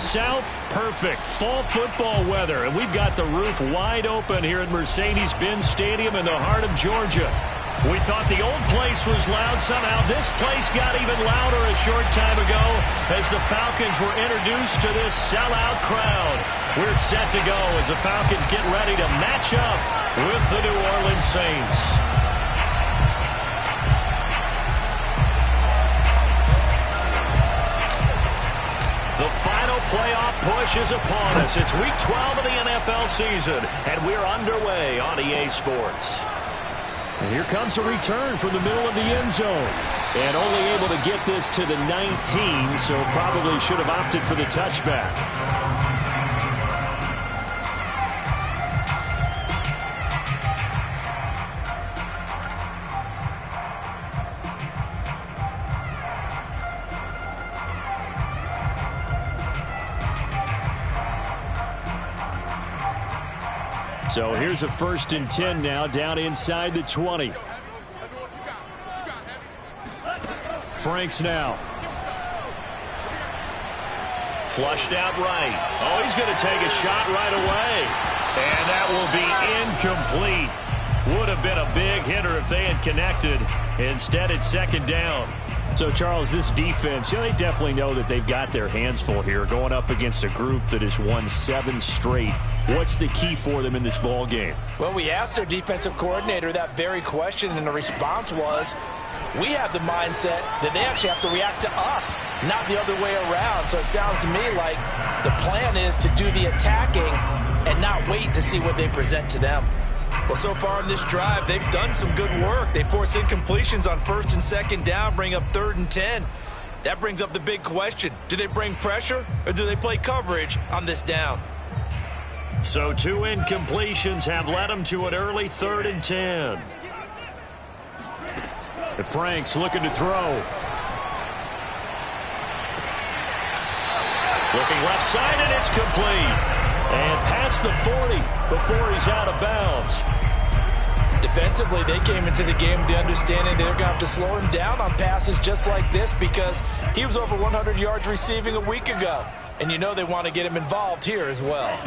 south, perfect. Fall football weather, and we've got the roof wide open here at Mercedes-Benz Stadium in the heart of Georgia. We thought the old place was loud. Somehow this place got even louder a short time ago as the Falcons were introduced to this sellout crowd. We're set to go as the Falcons get ready to match up with the New Orleans Saints. The final playoff push is upon us. It's Week 12 of the NFL season, and we're underway on EA Sports. And here comes a return from the middle of the end zone. And only able to get this to the 19, so probably should have opted for the touchback. So here's a 1st and 10 now, down inside the 20. Franks now. Flushed out right. Oh, he's going to take a shot right away. And that will be incomplete. Would have been a big hitter if they had connected. Instead, it's 2nd down. So, Charles, this defense, they definitely know that they've got their hands full here going up against a group that has won 7 straight. What's the key for them in this ball game? Well, we asked their defensive coordinator that very question, and the response was, we have the mindset that they actually have to react to us, not the other way around. So it sounds to me like the plan is to do the attacking and not wait to see what they present to them. Well, so far in this drive, they've done some good work. They force incompletions on 1st and 2nd down, bring up 3rd and 10. That brings up the big question. Do they bring pressure or do they play coverage on this down? So 2 incompletions have led them to an early 3rd and 10. And Franks looking to throw. Looking left side, and it's complete. And past the 40 before he's out of bounds. Defensively, they came into the game with the understanding they're going to have to slow him down on passes just like this because he was over 100 yards receiving a week ago. And you know they want to get him involved here as well.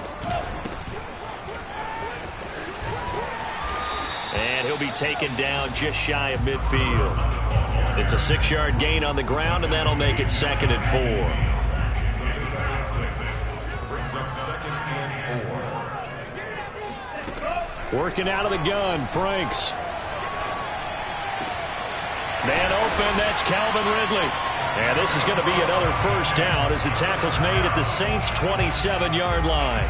And he'll be taken down just shy of midfield. It's a 6-yard gain on the ground, and that'll make it 2nd and 4. Working out of the gun, Franks. Man open, that's Calvin Ridley. And this is going to be another 1st down as the tackle's made at the Saints' 27-yard line.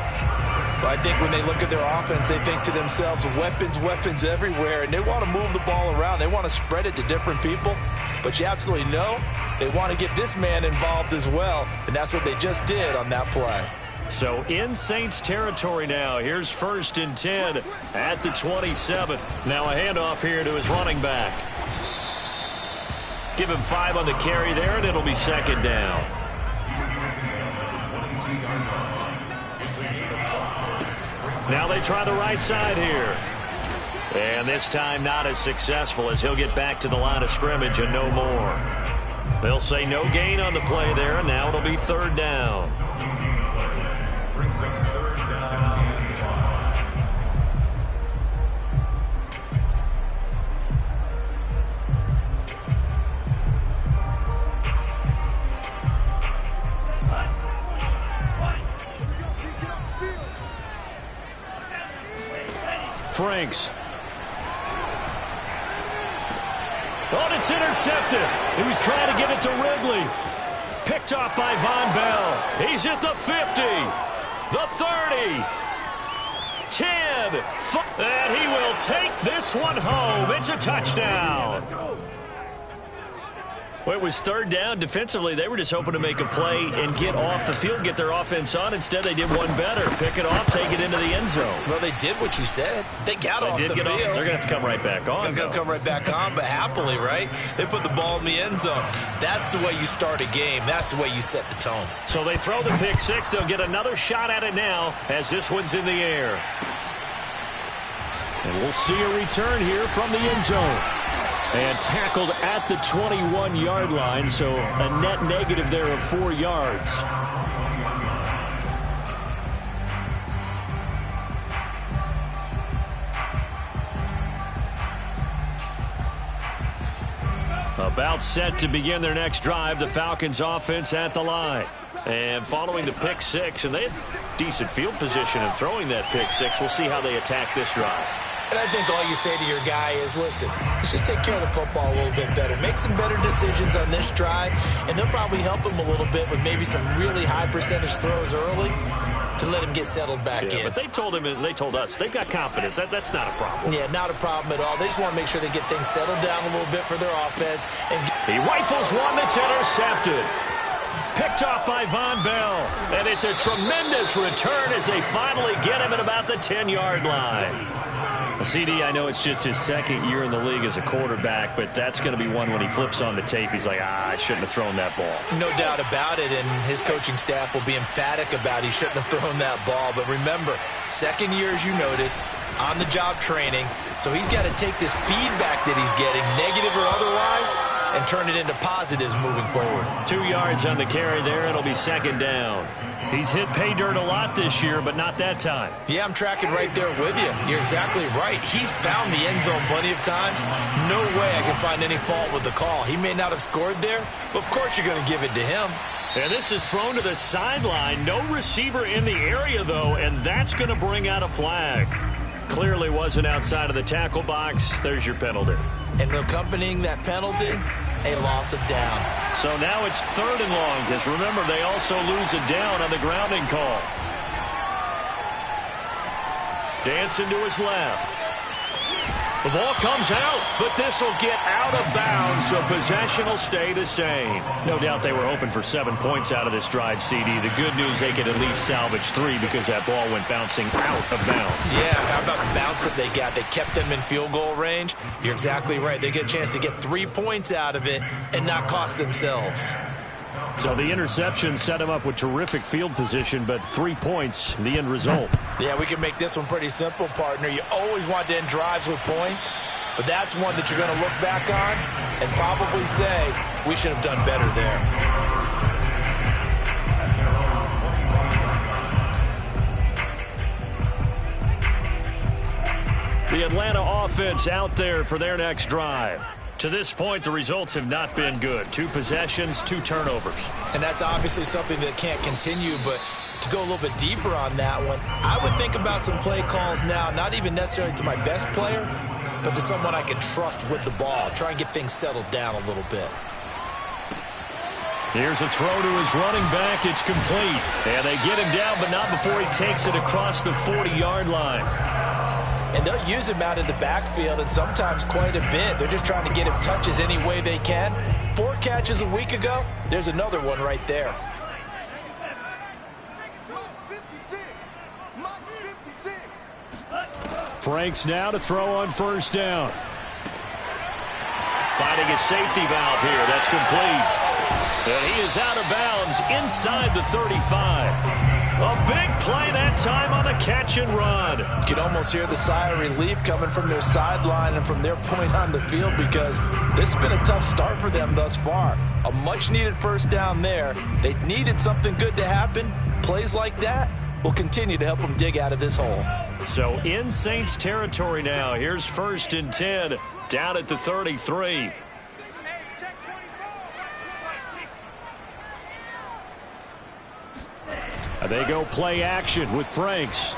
I think when they look at their offense, they think to themselves, weapons, weapons everywhere, and they want to move the ball around. They want to spread it to different people, but you absolutely know they want to get this man involved as well, and that's what they just did on that play. So in Saints territory now. Here's 1st and 10 at the 27. Now a handoff here to his running back. Give him 5 on the carry there, and it'll be 2nd down. Now they try the right side here. And this time not as successful as he'll get back to the line of scrimmage and no more. They'll say no gain on the play there, and now it'll be 3rd down. Franks. Oh, and it's intercepted. He was trying to get it to Ridley. Picked off by Von Bell. He's at the 50, the 30, 10, and he will take this one home. It's a touchdown. Well, it was 3rd down. Defensively, they were just hoping to make a play and get off the field, get their offense on. Instead, they did one better. Pick it off, take it into the end zone. Well, they did what you said. They got off the field. They're going to have to come right back on. They're going to come right back on, but happily, right? They put the ball in the end zone. That's the way you start a game. That's the way you set the tone. So they throw the pick 6. They'll get another shot at it now as this one's in the air. And we'll see a return here from the end zone. And tackled at the 21-yard line, so a net negative there of 4 yards. About set to begin their next drive, the Falcons offense at the line. And following the pick six, and they had decent field position in throwing that pick six. We'll see how they attack this drive. And I think all you say to your guy is, listen, let's just take care of the football a little bit better. Make some better decisions on this drive, and they'll probably help him a little bit with maybe some really high percentage throws early to let him get settled back in. But they told him, and they told us, they've got confidence. That's not a problem. Yeah, not a problem at all. They just want to make sure they get things settled down a little bit for their offense. And he rifles one that's intercepted. Picked off by Von Bell. And it's a tremendous return as they finally get him at about the 10-yard line. CD, I know it's just his second year in the league as a quarterback, but that's going to be one when he flips on the tape. He's like, I shouldn't have thrown that ball. No doubt about it, and his coaching staff will be emphatic about he shouldn't have thrown that ball. But remember, second year, as you noted, on-the-job training, so he's got to take this feedback that he's getting, negative or otherwise, and turn it into positives moving forward. 2 yards on the carry there. It'll be second down. He's hit pay dirt a lot this year, but not that time. Yeah, I'm tracking right there with you. You're exactly right. He's found the end zone plenty of times. No way I can find any fault with the call. He may not have scored there, but of course you're going to give it to him. And this is thrown to the sideline. No receiver in the area, though, and that's going to bring out a flag. Clearly wasn't outside of the tackle box. There's your penalty. And accompanying that penalty, a loss of down. So now it's 3rd and long, because remember, they also lose a down on the grounding call. Dancing to his left. The ball comes out, but this will get out of bounds, so possession will stay the same. No doubt they were hoping for 7 points out of this drive, CD. The good news, they could at least salvage 3 because that ball went bouncing out of bounds. Yeah, how about the bounce that they got? They kept them in field goal range. You're exactly right. They get a chance to get 3 points out of it and not cost themselves. So the interception set him up with terrific field position, but 3 points, the end result. Yeah, we can make this one pretty simple, partner. You always want to end drives with points, but that's one that you're going to look back on and probably say, we should have done better there. The Atlanta offense out there for their next drive. To this point, the results have not been good. 2 possessions, 2 turnovers. And that's obviously something that can't continue, but to go a little bit deeper on that one, I would think about some play calls now, not even necessarily to my best player, but to someone I can trust with the ball. Try and get things settled down a little bit. Here's a throw to his running back. It's complete. And they get him down, but not before he takes it across the 40-yard line. And they'll use him out in the backfield, and sometimes quite a bit. They're just trying to get him touches any way they can. 4 catches a week ago. There's another one right there. Franks now to throw on first down. Finding a safety valve here. That's complete. And he is out of bounds inside the 35. A big play that time on the catch and run. You can almost hear the sigh of relief coming from their sideline and from their point on the field because this has been a tough start for them thus far. A much-needed first down there. They needed something good to happen. Plays like that will continue to help them dig out of this hole. So in Saints territory now. Here's 1st and 10 down at the 33. They go play action with Franks.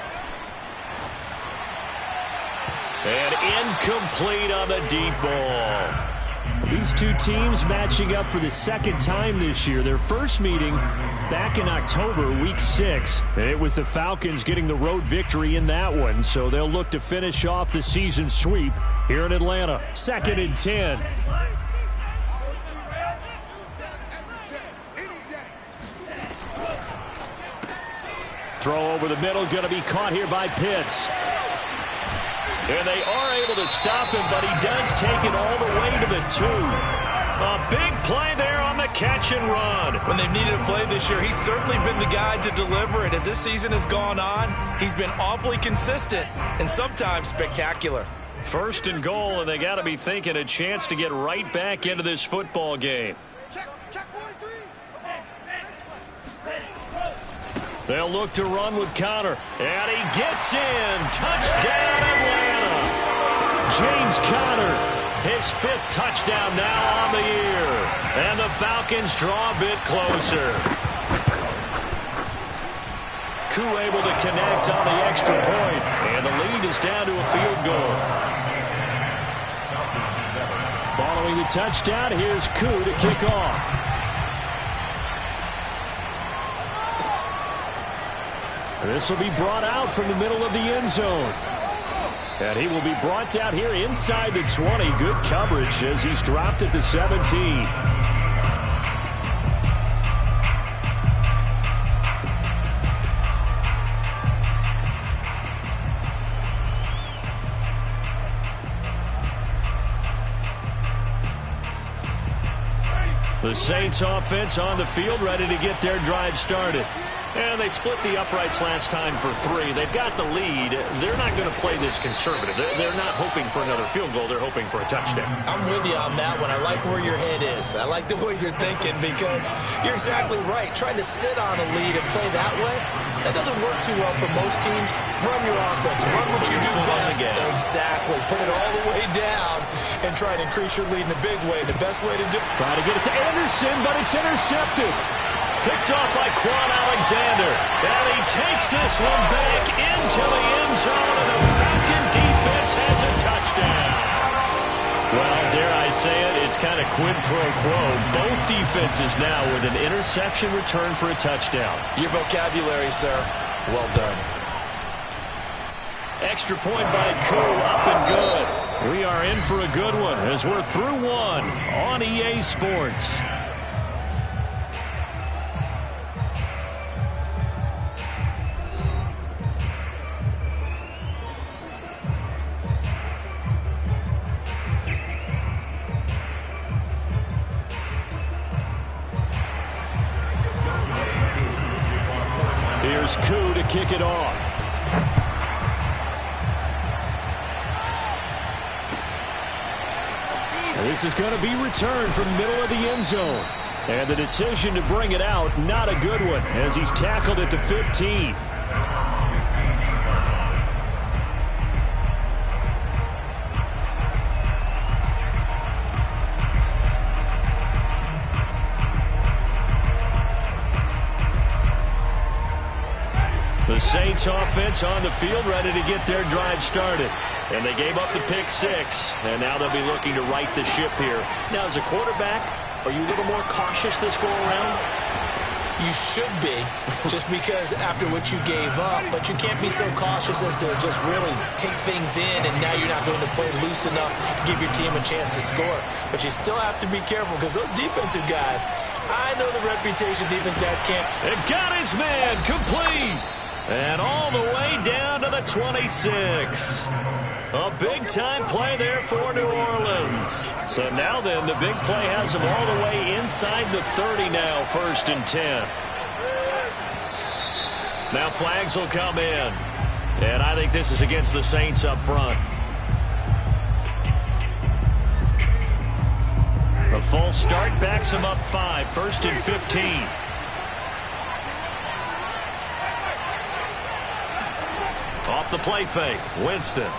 And incomplete on the deep ball. These 2 teams matching up for the 2nd time this year. Their first meeting back in October, week 6. And it was the Falcons getting the road victory in that one. So they'll look to finish off the season sweep here in Atlanta. 2nd and 10. Throw over the middle, going to be caught here by Pitts. And they are able to stop him, but he does take it all the way to the 2. A big play there on the catch and run. When they've needed a play this year, he's certainly been the guy to deliver it. As this season has gone on, he's been awfully consistent and sometimes spectacular. 1st and goal, and they got to be thinking a chance to get right back into this football game. They'll look to run with Conner. And he gets in. Touchdown, Atlanta. James Conner His 5th touchdown now on the year. And the Falcons draw a bit closer. Koo able to connect on the extra point. And the lead is down to a field goal. Following the touchdown, here's Koo to kick off. This will be brought out from the middle of the end zone. And he will be brought out here inside the 20. Good coverage as he's dropped at the 17. The Saints offense on the field, ready to get their drive started. And they split the uprights last time for 3. They've got the lead. They're not going to play this conservative. They're not hoping for another field goal. They're hoping for a touchdown. I'm with you on that one. I like where your head is. I like the way you're thinking because you're exactly right. Trying to sit on a lead and play that way, that doesn't work too well for most teams. Run your offense. Run what you do best. Exactly. Put it all the way down and try and increase your lead in a big way. The best way to do it. Try to get it to Anderson, but it's intercepted. Picked off by Quan Alexander. And he takes this one back into the end zone, and the Falcon defense has a touchdown. Well, dare I say it, it's kind of quid pro quo. Both defenses now with an interception return for a touchdown. Your vocabulary, sir. Well done. Extra point by Koo, up and good. We are in for a good one as we're through one on EA Sports. Here's Koo to kick it off. And this is going to be returned from the middle of the end zone. And the decision to bring it out, not a good one, as he's tackled at the 15. The Saints offense on the field, ready to get their drive started. And they gave up the pick 6, and now they'll be looking to right the ship here. Now, as a quarterback, are you a little more cautious this go-around? You should be, just because after what you gave up, but you can't be so cautious as to just really take things in, and now you're not going to play loose enough to give your team a chance to score. But you still have to be careful, because those defensive guys, I know the reputation defense guys can't. It got his man complete. And all the way down to the 26. A big-time play there for New Orleans. So now then, the big play has them all the way inside the 30 now, 1st and 10. Now flags will come in. And I think this is against the Saints up front. A false start backs them up 5, 1st and 15. Off the play fake, Winston.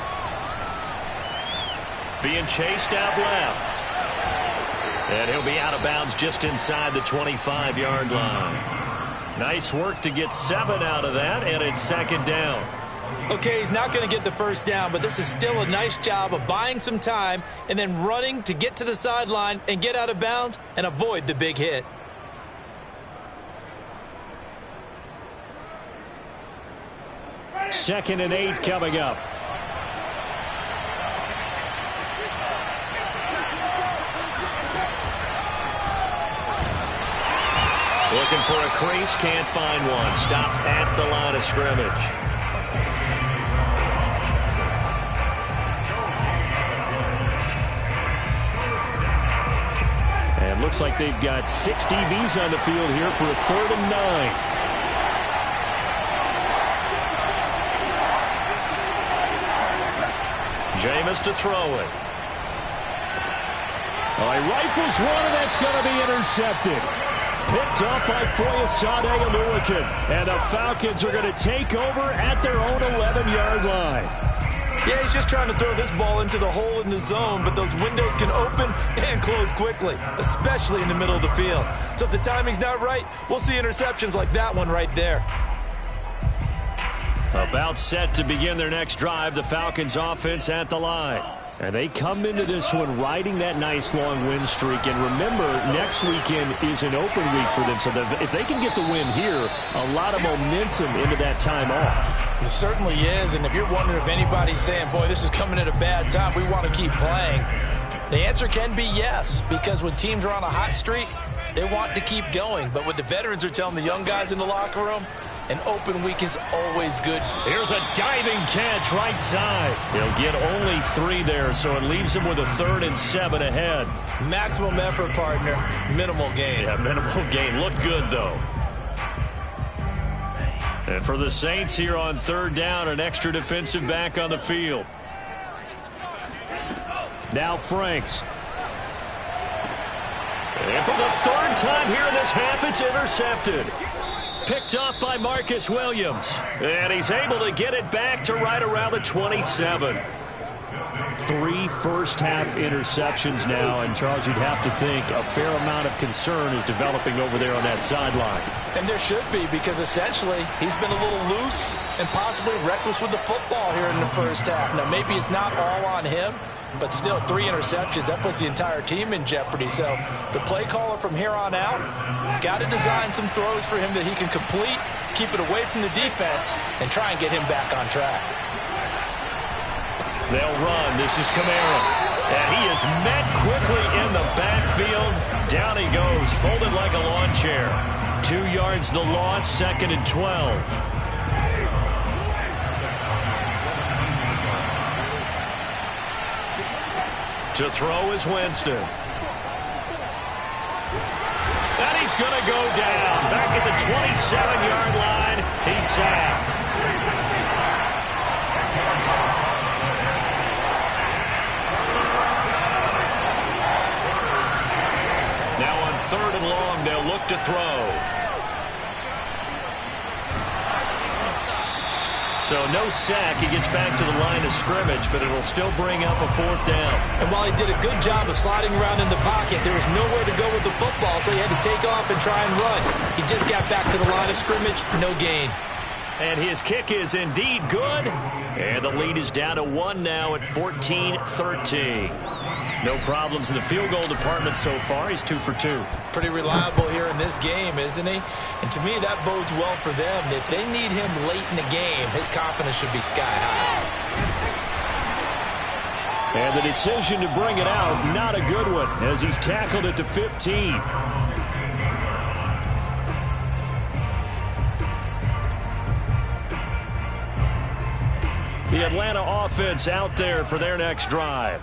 Being chased out left. And he'll be out of bounds just inside the 25-yard line. Nice work to get 7 out of that, and it's 2nd down. Okay, he's not going to get the first down, but this is still a nice job of buying some time and then running to get to the sideline and get out of bounds and avoid the big hit. Second and 8 coming up. Looking for a crease, can't find one. Stopped at the line of scrimmage. And looks like they've got 6 DBs on the field here for a 3rd and 9. Jameis to throw it. Oh, he rifles one, and that's going to be intercepted. Picked up by Foyesade Oluwakan. And the Falcons are going to take over at their own 11-yard line. Yeah, he's just trying to throw this ball into the hole in the zone, but those windows can open and close quickly, especially in the middle of the field. So if the timing's not right, we'll see interceptions like that one right there. About set to begin their next drive, the Falcons offense at the line. And they come into this one riding that nice long win streak. And remember, next weekend is an open week for them. So if they can get the win here, a lot of momentum into that time off. It certainly is. And if you're wondering if anybody's saying, boy, this is coming at a bad time, we want to keep playing, the answer can be yes. Because when teams are on a hot streak, they want to keep going. But what the veterans are telling the young guys in the locker room, an open week is always good. Here's a diving catch right side. He'll get only 3 there, so it leaves him with a 3rd and 7 ahead. Maximum effort, partner. Minimal gain. Yeah, minimal gain. Looked good, though. And for the Saints here on 3rd down, an extra defensive back on the field. Now Franks. And for the 3rd time here in this half, it's intercepted. Picked up by Marcus Williams. And he's able to get it back to right around the 27. 3 first-half interceptions now. And, Charles, you'd have to think a fair amount of concern is developing over there on that sideline. And there should be, because essentially he's been a little loose and possibly reckless with the football here in the first half. Now, maybe it's not all on him, but still 3 interceptions. That puts the entire team in jeopardy. So the play caller from here on out got to design some throws for him that he can complete, keep it away from the defense, and try and get him back on track. They'll run. This is Kamara. And he is met quickly in the backfield. Down he goes, folded like a lawn chair. 2 yards the loss, 2nd and 12. To throw is Winston. And he's going to go down. Back at the 27-yard line. He's sacked. Now on 3rd and long, they'll look to throw. So no sack. He gets back to the line of scrimmage, but it'll still bring up a 4th down. And while he did a good job of sliding around in the pocket, there was nowhere to go with the football, so he had to take off and try and run. He just got back to the line of scrimmage, no gain. And his kick is indeed good. And the lead is down to 1 now at 14-13. No problems in the field goal department so far. He's 2 for 2. Pretty reliable here in this game, isn't he? And to me, that bodes well for them. If they need him late in the game, his confidence should be sky high. And the decision to bring it out, not a good one, as he's tackled at the 15. The Atlanta offense out there for their next drive.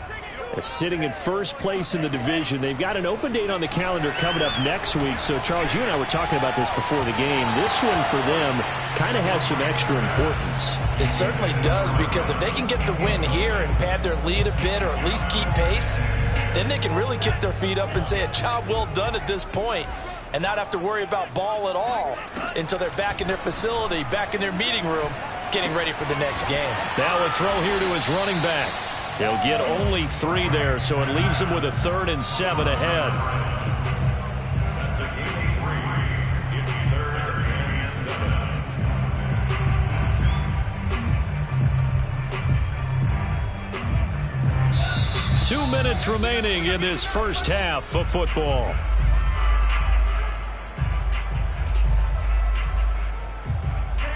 Sitting in first place in the division. They've got an open date on the calendar coming up next week. So, Charles, you and I were talking about this before the game. This one for them kind of has some extra importance. It certainly does, because if they can get the win here and pad their lead a bit, or at least keep pace, then they can really kick their feet up and say a job well done at this point, and not have to worry about ball at all until they're back in their facility, back in their meeting room, getting ready for the next game. Now a throw here to his running back. He'll get only 3 there, so it leaves him with a 3rd and 7 ahead. Two minutes remaining in this first half of football.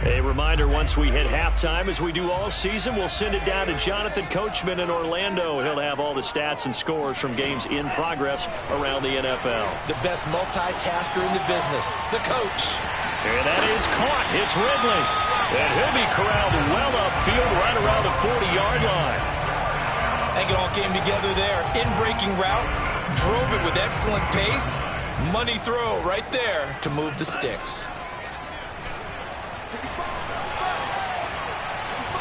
A reminder, once we hit halftime, as we do all season, we'll send it down to Jonathan Coachman in Orlando. He'll have all the stats and scores from games in progress around the NFL. The best multitasker in the business, the coach. And that is caught. It's Ridley. And he'll be corralled well upfield right around the 40-yard line. I think it all came together there. In-breaking route, drove it with excellent pace. Money throw right there to move the sticks.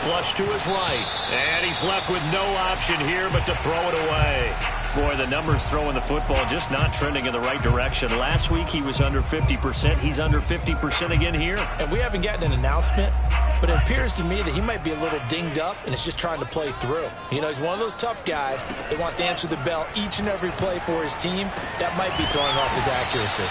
Flush to his right, and he's left with no option here but to throw it away. Boy, the numbers throwing the football just not trending in the right direction. Last week he was under 50%. He's under 50% again here. And we haven't gotten an announcement, but it appears to me that he might be a little dinged up and is just trying to play through. You know, he's one of those tough guys that wants to answer the bell each and every play for his team. That might be throwing off his accuracy.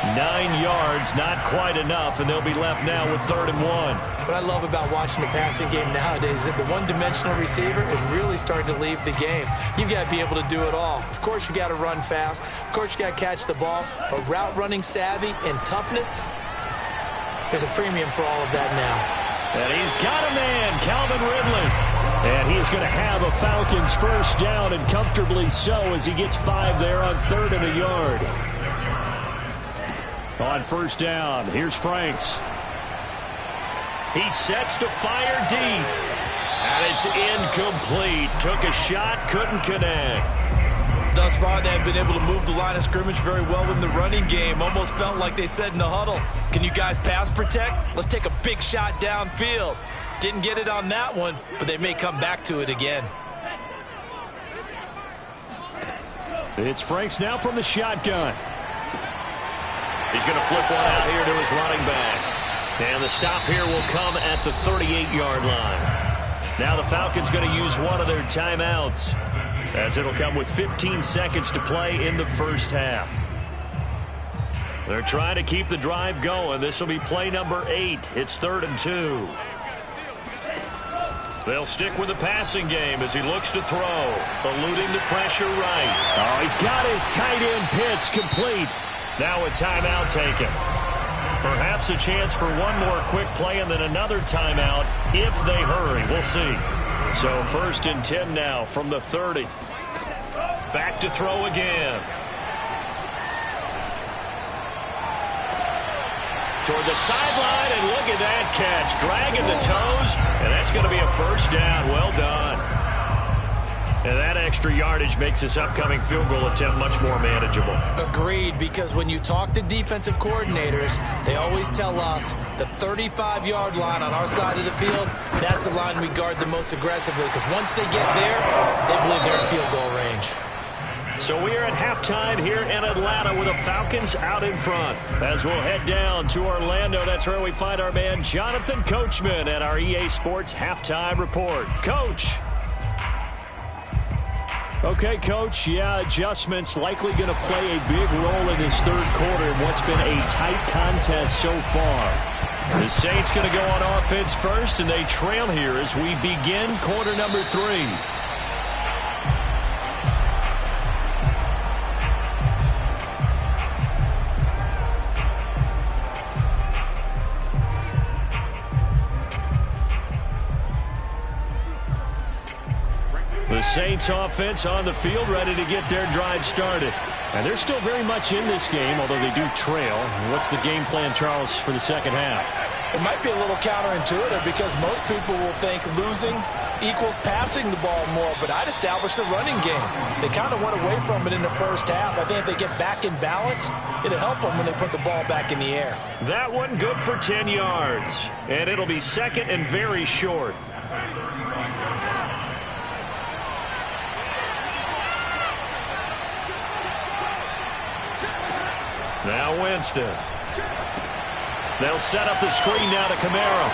9 yards, not quite enough, and they'll be left now with 3rd and 1. What I love about watching the passing game nowadays is that the one-dimensional receiver is really starting to leave the game. You've got to be able to do it all. Of course, you got to run fast. Of course, you got to catch the ball. But route running savvy and toughness, there's a premium for all of that now. And he's got a man, Calvin Ridley. And he is going to have a Falcons first down, and comfortably so, as he gets 5 there on 3rd and a yard. On first down, here's Franks. He sets to fire deep. And it's incomplete. Took a shot, couldn't connect. Thus far, they have been able to move the line of scrimmage very well in the running game. Almost felt like they said in the huddle, can you guys pass protect? Let's take a big shot downfield. Didn't get it on that one, but they may come back to it again. It's Franks now from the shotgun. He's going to flip one out here to his running back. And the stop here will come at the 38-yard line. Now the Falcons going to use one of their timeouts, as it'll come with 15 seconds to play in the first half. They're trying to keep the drive going. This will be play number 8. It's 3rd and 2. They'll stick with the passing game as he looks to throw, eluding the pressure right. Oh, he's got his tight end pitch complete. Now a timeout taken. Perhaps a chance for one more quick play and then another timeout if they hurry. We'll see. So 1st and 10 now from the 30. Back to throw again. Toward the sideline, and look at that catch. Dragging the toes, and that's going to be a first down. Well done. And that extra yardage makes this upcoming field goal attempt much more manageable. Agreed, because when you talk to defensive coordinators, they always tell us the 35-yard line on our side of the field, that's the line we guard the most aggressively, because once they get there, they believe they're in field goal range. So we are at halftime here in Atlanta with the Falcons out in front. As we'll head down to Orlando, that's where we find our man Jonathan Coachman at our EA Sports Halftime Report. Coach. Okay, Coach, yeah, adjustments likely going to play a big role in this 3rd quarter in what's been a tight contest so far. The Saints going to go on offense first, and they trail here as we begin quarter number 3. The Saints offense on the field, ready to get their drive started. And they're still very much in this game, although they do trail. What's the game plan, Charles, for the second half? It might be a little counterintuitive because most people will think losing equals passing the ball more, but I'd establish the running game. They kind of went away from it in the first half. I think if they get back in balance, it'll help them when they put the ball back in the air. That one good for 10 yards. And it'll be 2nd and very short. Now Winston. They'll set up the screen now to Kamara.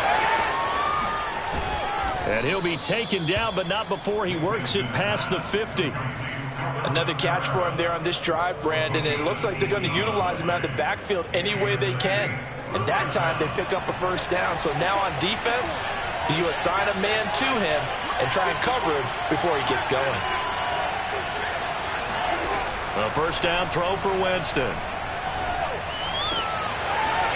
And he'll be taken down, but not before he works it past the 50. Another catch for him there on this drive, Brandon, and it looks like they're going to utilize him out of the backfield any way they can. At that time, they pick up a first down. So now on defense, do you assign a man to him and try and cover him before he gets going? A first down throw for Winston.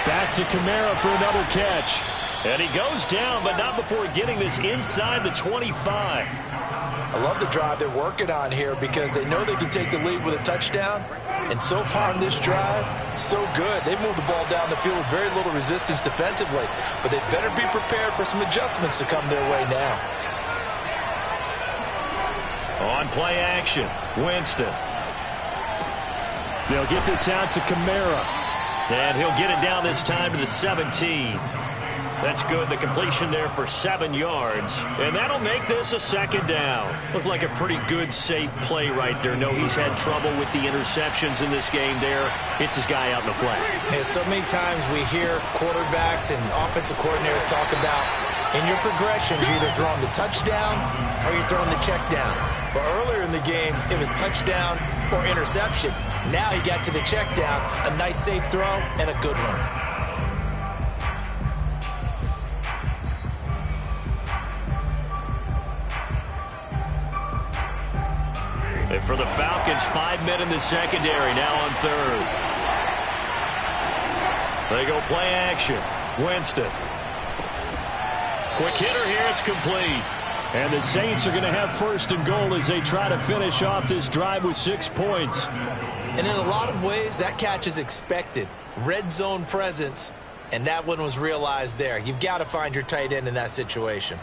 Back to Kamara for another catch. And he goes down, but not before getting this inside the 25. I love the drive they're working on here because they know they can take the lead with a touchdown. And so far in this drive, so good. They've moved the ball down the field with very little resistance defensively. But they better be prepared for some adjustments to come their way now. On play action, Winston. They'll get this out to Kamara. And he'll get it down this time to the 17. That's good. The completion there for 7 yards. And that'll make this a second down. Looked like a pretty good, safe play right there. No, he's had trouble with the interceptions in this game there. Hits his guy out in the flat. Yeah, so many times we hear quarterbacks and offensive coordinators talk about in your progressions, you're either throwing the touchdown or you're throwing the check down. But earlier in the game, it was touchdown or interception. Now he got to the check down, a nice safe throw, and a good one. And for the Falcons, 5 men in the secondary, now on third. They go play action. Winston. Quick hitter here, it's complete. And the Saints are going to have first and goal as they try to finish off this drive with 6 points. And in a lot of ways, that catch is expected. Red zone presence, and that one was realized there. You've got to find your tight end in that situation.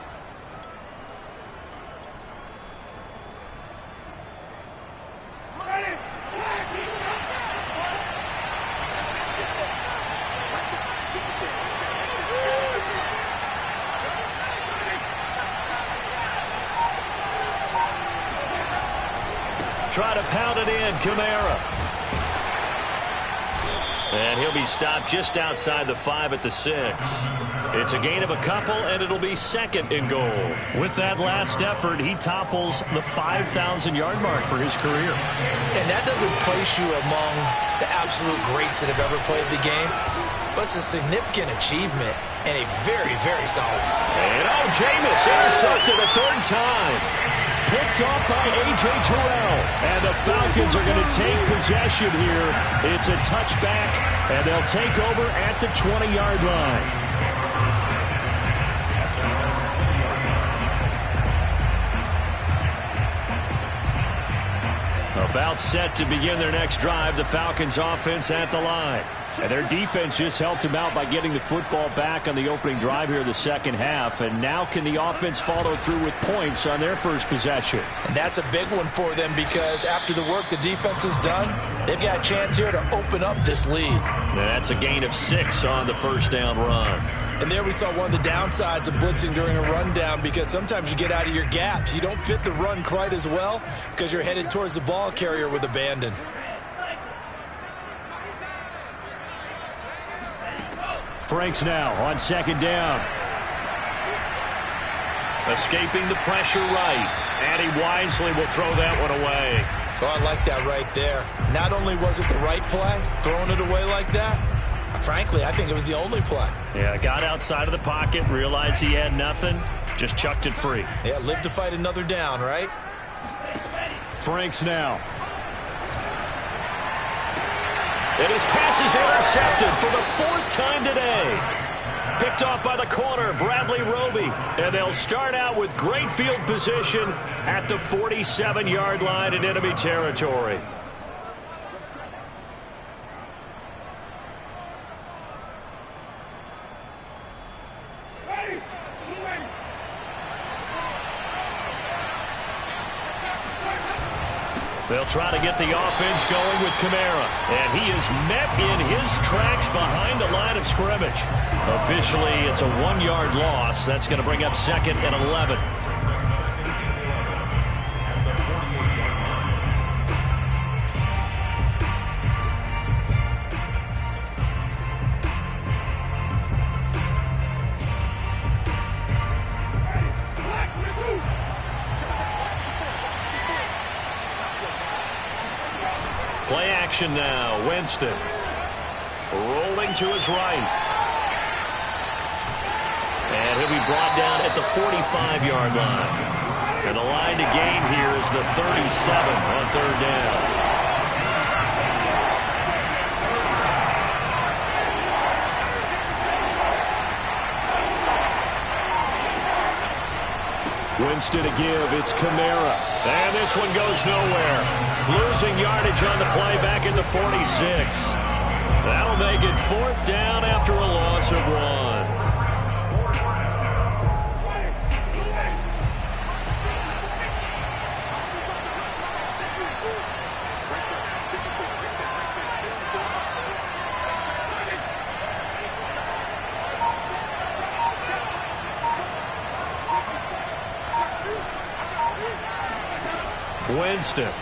Try to pound it in, Kamara. And he'll be stopped just outside the 5 at the 6. It's a gain of a couple, and it'll be second and goal. With that last effort, he topples the 5,000-yard mark for his career. And that doesn't place you among the absolute greats that have ever played the game, but it's a significant achievement and a very, very solid. And Jameis intercepted a 3rd time. Picked off by A.J. Terrell. And the Falcons are going to take possession here. It's a touchback, and they'll take over at the 20-yard line. About set to begin their next drive, the Falcons offense at the line. And their defense just helped them out by getting the football back on the opening drive here the second half. And now can the offense follow through with points on their first possession? And that's a big one for them because after the work the defense has done, they've got a chance here to open up this lead. And that's a gain of 6 on the first down run. And there we saw one of the downsides of blitzing during a rundown because sometimes you get out of your gaps. You don't fit the run quite as well because you're headed towards the ball carrier with abandon. Franks now on second down. Escaping the pressure right. And he wisely will throw that one away. Oh, I like that right there. Not only was it the right play, throwing it away like that, frankly, I think it was the only play. Yeah, got outside of the pocket, realized he had nothing, just chucked it free. Yeah, live to fight another down, right? Franks now. And his pass is intercepted for the 4th time today. Picked off by the corner, Bradley Roby. And they'll start out with great field position at the 47-yard line in enemy territory. They'll try to get the offense going with Kamara. And he is met in his tracks behind the line of scrimmage. Officially, it's a 1-yard loss. That's going to bring up 2nd and 11. Play action now. Winston rolling to his right. And he'll be brought down at the 45-yard line. And the line to gain here is the 37 on 3rd down. Winston to give. It's Kamara. And this one goes nowhere. Losing yardage on the play back at the 46. That'll make it 4th down after a loss of 1. Winston.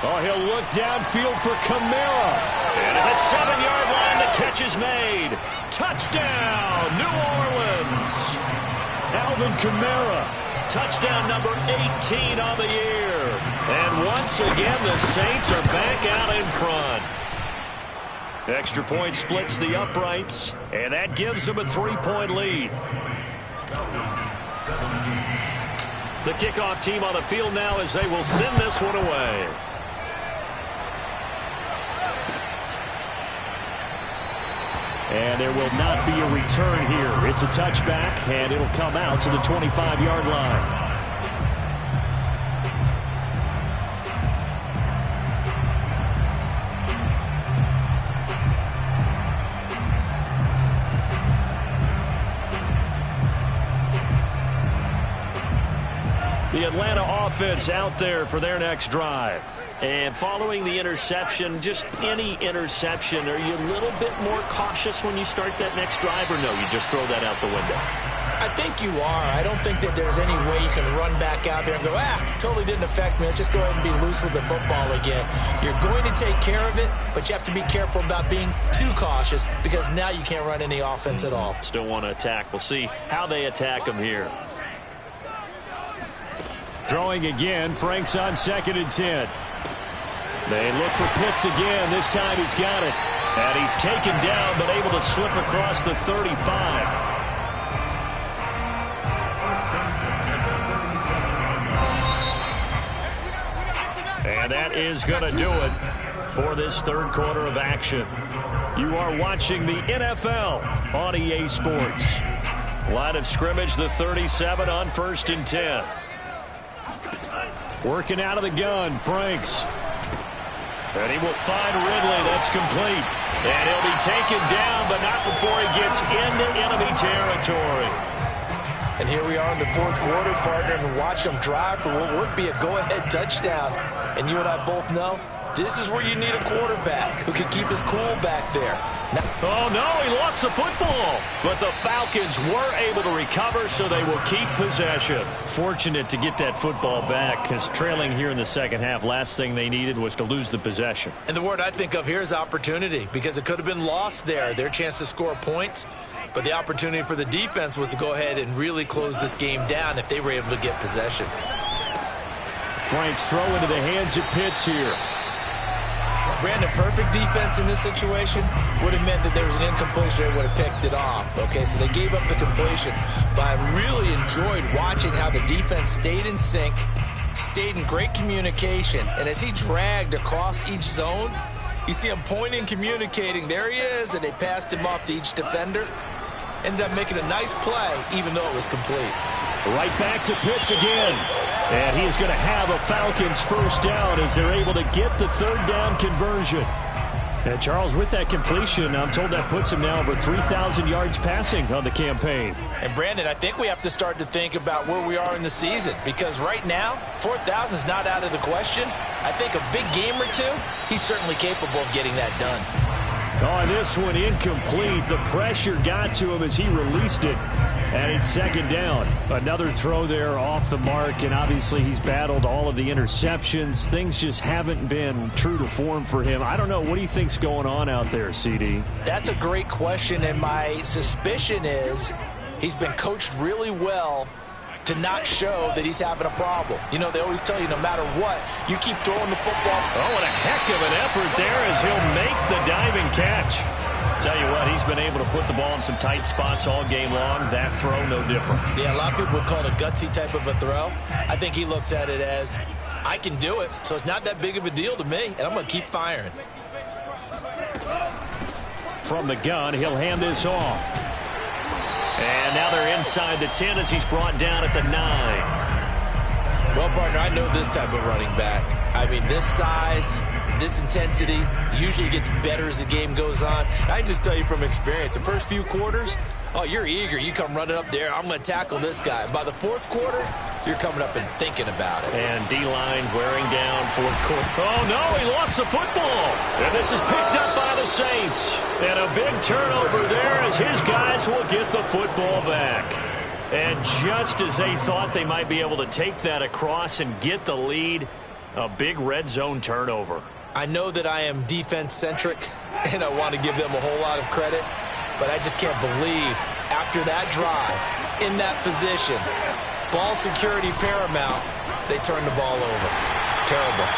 Oh, he'll look downfield for Kamara. And at the 7-yard line, the catch is made. Touchdown, New Orleans. Alvin Kamara, touchdown number 18 on the year. And once again, the Saints are back out in front. Extra point splits the uprights, and that gives them a 3-point lead. The kickoff team on the field now as they will send this one away. And there will not be a return here. It's a touchback, and it'll come out to the 25-yard line. The Atlanta offense out there for their next drive. And following the interception, just any interception, are you a little bit more cautious when you start that next drive, or no, you just throw that out the window? I think you are. I don't think that there's any way you can run back out there and go, totally didn't affect me. Let's just go ahead and be loose with the football again. You're going to take care of it, but you have to be careful about being too cautious because now you can't run any offense at all. Still want to attack. We'll see how they attack them here. Throwing again, Frank's on 2nd and 10. They look for Pitts again. This time he's got it. And he's taken down, but able to slip across the 35. And that is going to do it for this third quarter of action. You are watching the NFL on EA Sports. Line of scrimmage, the 37 on 1st and 10. Working out of the gun, Franks. And he will find Ridley. That's complete. And he'll be taken down, but not before he gets into enemy territory. And here we are in the fourth quarter, partner, and watch them drive for what would be a go-ahead touchdown. And you and I both know this is where you need a quarterback who can keep his cool back there. Oh, no, he lost the football. But the Falcons were able to recover, so they will keep possession. Fortunate to get that football back, because trailing here in the second half, last thing they needed was to lose the possession. And the word I think of here is opportunity, because it could have been lost there, their chance to score points. But the opportunity for the defense was to go ahead and really close this game down if they were able to get possession. Frank's throw into the hands of Pitts here. Brandon, perfect defense in this situation would have meant that there was an incompletion. They would have picked it off. Okay, so they gave up the completion. But I really enjoyed watching how the defense stayed in sync, stayed in great communication. And as he dragged across each zone, you see him pointing, communicating. There he is, and they passed him off to each defender. Ended up making a nice play, even though it was complete. Right back to Pitts again. And he is going to have a Falcons first down as they're able to get the third down conversion. And Charles, with that completion, I'm told that puts him now over 3,000 yards passing on the campaign. And Brandon, I think we have to start to think about where we are in the season, because right now, 4,000 is not out of the question. I think a big game or two, he's certainly capable of getting that done. Oh, this one incomplete. The pressure got to him as he released it. And it's second down. Another throw there off the mark, and obviously he's battled all of the interceptions. Things just haven't been true to form for him. I don't know. What do you think's going on out there, CD? That's a great question, and my suspicion is he's been coached really well to not show that he's having a problem. You know, they always tell you no matter what, you keep throwing the football. Oh, and a heck of an effort there as he'll make the diving catch. Tell you what, he's been able to put the ball in some tight spots all game long. That throw, no different. Yeah, a lot of people would call it a gutsy type of a throw. I think he looks at it as, I can do it, so it's not that big of a deal to me, and I'm going to keep firing. From the gun, he'll hand this off. And now they're inside the 10 as he's brought down at the 9. Well, partner, I know this type of running back. I mean, this size, this intensity usually gets better as the game goes on. I can just tell you from experience, the first few quarters, oh, you're eager. You come running up there. I'm going to tackle this guy. By the fourth quarter, you're coming up and thinking about it. And D-line wearing down fourth quarter. Oh, no, he lost the football. And this is picked up by the Saints. And a big turnover there as his guys will get the football back. And just as they thought they might be able to take that across and get the lead, a big red zone turnover. I know that I am defense-centric, and I want to give them a whole lot of credit, but I just can't believe after that drive, in that position, ball security paramount, they turned the ball over. Terrible.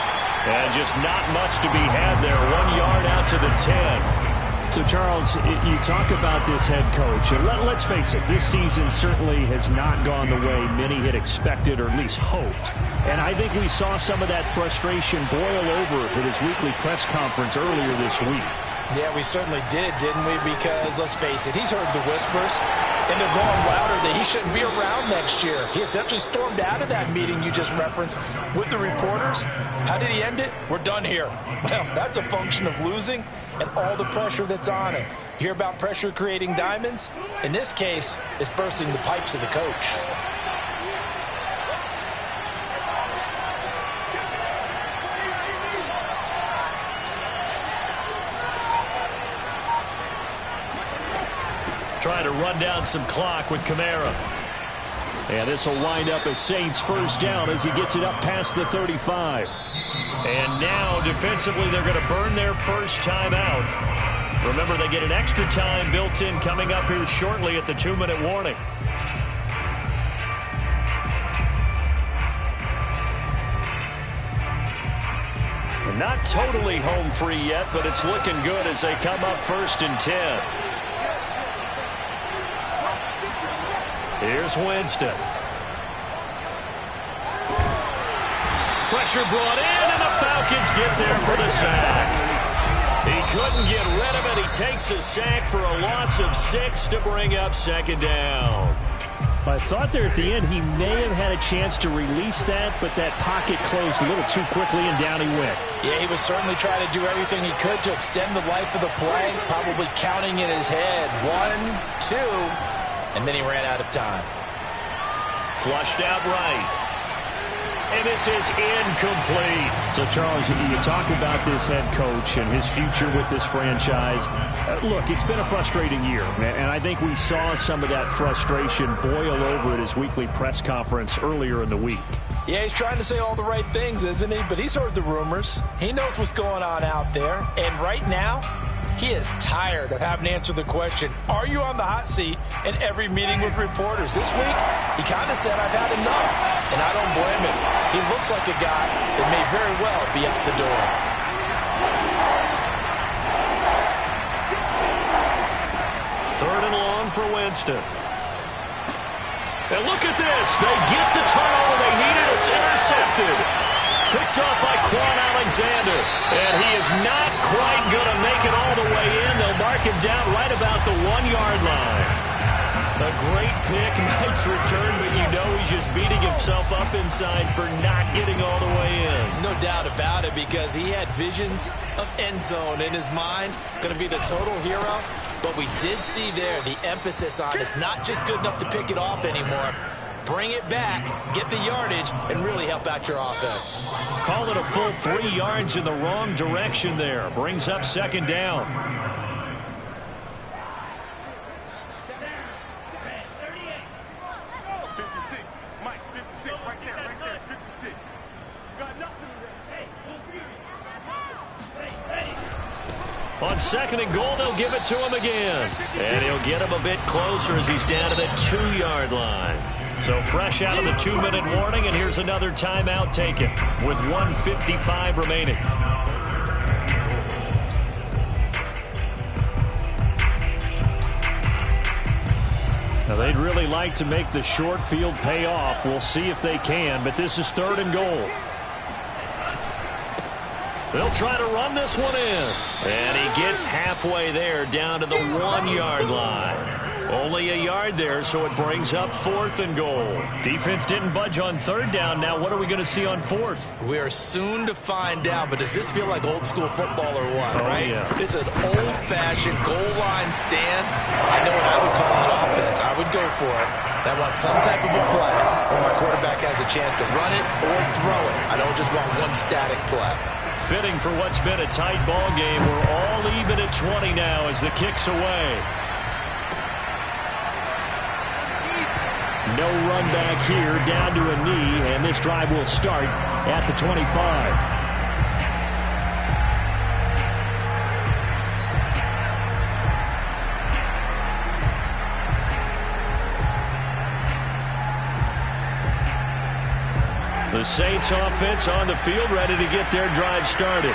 And just not much to be had there. 1 yard out to the 10. So, Charles, you talk about this head coach, and let's face it, this season certainly has not gone the way many had expected or at least hoped. And I think we saw some of that frustration boil over at his weekly press conference earlier this week. Yeah, we certainly did, didn't we? Because, let's face it, he's heard the whispers, and they're going louder that he shouldn't be around next year. He essentially stormed out of that meeting you just referenced with the reporters. How did he end it? We're done here. Well, that's a function of losing and all the pressure that's on him. You hear about pressure creating diamonds? In this case, it's bursting the pipes of the coach. Trying to run down some clock with Kamara. And this will wind up a Saints first down as he gets it up past the 35. And now defensively they're going to burn their first time out. Remember, they get an extra time built in coming up here shortly at the 2-minute warning. And not totally home free yet, but it's looking good as they come up 1st and 10. Here's Winston. Pressure brought in, and the Falcons get there for the sack. He couldn't get rid of it. He takes a sack for a loss of 6 to bring up 2nd down. I thought there at the end he may have had a chance to release that, but that pocket closed a little too quickly, and down he went. Yeah, he was certainly trying to do everything he could to extend the life of the play, probably counting in his head. 1, 2... and then he ran out of time. Flushed out right. And this is incomplete. So, Charles, you talk about this head coach and his future with this franchise. Look, it's been a frustrating year, and I think we saw some of that frustration boil over at his weekly press conference earlier in the week. Yeah, he's trying to say all the right things, isn't he? But he's heard the rumors. He knows what's going on out there. And right now, he is tired of having to answer the question, are you on the hot seat, in every meeting with reporters. This week, he kind of said, I've had enough, and I don't blame him. He looks like a guy that may very well be out the door. 3rd and long for Winston. And look at this. They get the turnover they needed. It's intercepted. Picked up by Quan Alexander. And he is not quite going to make it all the way in. They'll mark him down right about the 1-yard line. A great pick, nice return, but you know he's just beating himself up inside for not getting all the way in. No doubt about it, because he had visions of end zone in his mind. Going to be the total hero. But we did see there the emphasis on it's not just good enough to pick it off anymore. Bring it back, get the yardage, and really help out your offense. Call it a full 3 yards in the wrong direction there. Brings up 2nd down. On 2nd and goal, they'll give it to him again. And he'll get him a bit closer as he's down to the 2-yard line. So fresh out of the 2-minute warning, and here's another timeout taken with 1:55 remaining. Now, they'd really like to make the short field pay off. We'll see if they can, but this is 3rd and goal. They'll try to run this one in. And he gets halfway there down to the 1-yard line. Only a yard there, so it brings up 4th and goal. Defense didn't budge on 3rd down. Now what are we going to see on 4th? We are soon to find out, but does this feel like old school football or what, right? Yeah. This is an old-fashioned goal line stand. I know what I would call an offense. I would go for it. I want some type of a play where my quarterback has a chance to run it or throw it. I don't just want one static play. Fitting for what's been a tight ball game. We're all even at 20 now as the kick's away. No run back here, down to a knee, and this drive will start at the 25. The Saints offense on the field, ready to get their drive started.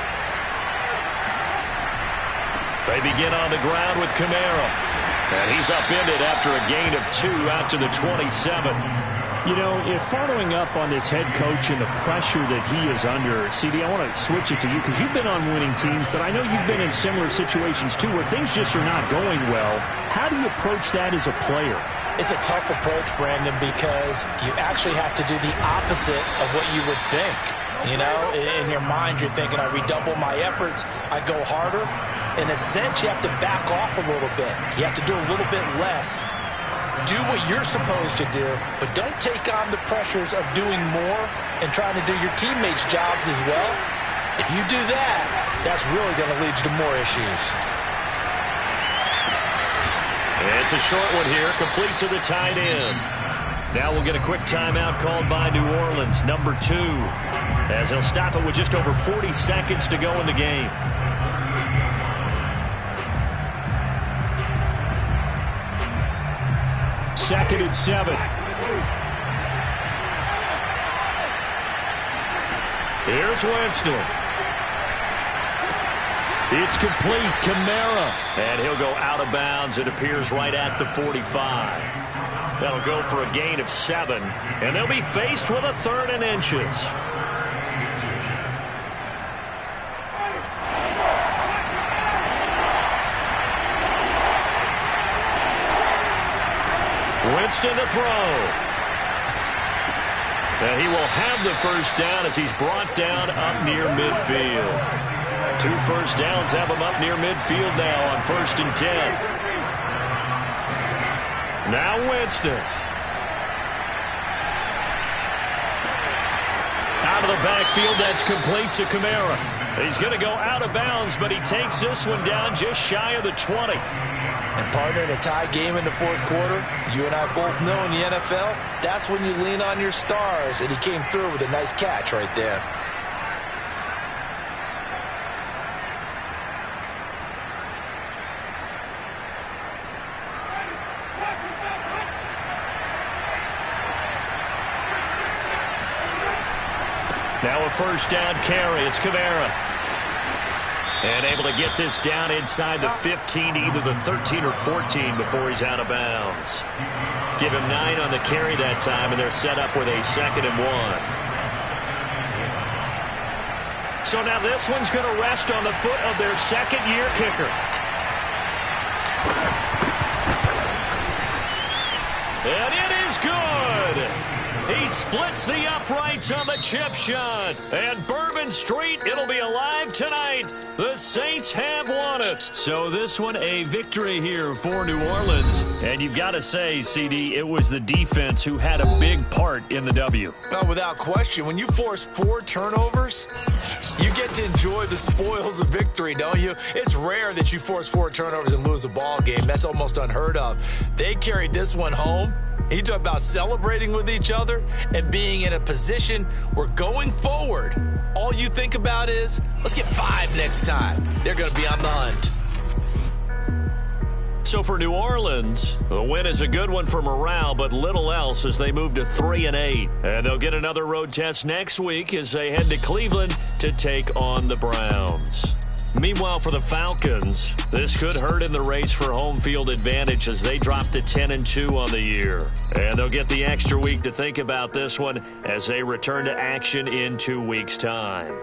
They begin on the ground with Kamara. And he's upended after a gain of 2 out to the 27. You know, if following up on this head coach and the pressure that he is under, CD, I want to switch it to you because you've been on winning teams, but I know you've been in similar situations too where things just are not going well. How do you approach that as a player? It's a tough approach, Brandon, because you actually have to do the opposite of what you would think. You know, in your mind, you're thinking, I redouble my efforts, I go harder. In a sense, you have to back off a little bit. You have to do a little bit less. Do what you're supposed to do, but don't take on the pressures of doing more and trying to do your teammates' jobs as well. If you do that, that's really going to lead you to more issues. It's a short one here, complete to the tight end. Now we'll get a quick timeout called by New Orleans, number 2, as he'll stop it with just over 40 seconds to go in the game. Second and 7. Here's Winston. It's complete. Kamara. And he'll go out of bounds. It appears right at the 45. That'll go for a gain of 7. And they'll be faced with a 3rd and inches. Winston to throw. And he will have the first down as he's brought down up near midfield. 2 first downs have him up near midfield now on 1st and 10. Now Winston. Out of the backfield, that's complete to Kamara. He's going to go out of bounds, but he takes this one down just shy of the 20. And partner, in a tie game in the 4th quarter, you and I both know in the NFL, that's when you lean on your stars, and he came through with a nice catch right there. Now a first down carry. It's Kamara. And able to get this down inside the 15, either the 13 or 14 before he's out of bounds. Give him 9 on the carry that time, and they're set up with a 2nd and 1. So now this one's going to rest on the foot of their second-year kicker. And it is good. He splits the uprights on the chip shot. And Bourbon Street, it'll be alive tonight. The Saints have won it. So this one a victory here for New Orleans. And you've got to say, CD, it was the defense who had a big part in the W. No, without question. When you force 4 turnovers, you get to enjoy the spoils of victory, don't you? It's rare that you force 4 turnovers and lose a ball game. That's almost unheard of. They carried this one home. He talked about celebrating with each other and being in a position where going forward, all you think about is, let's get 5 next time. They're going to be on the hunt. So for New Orleans, the win is a good one for morale, but little else as they move to 3-8. And they'll get another road test next week as they head to Cleveland to take on the Browns. Meanwhile, for the Falcons, this could hurt in the race for home field advantage as they drop to 10-2 on the year. And they'll get the extra week to think about this one as they return to action in 2 weeks' time.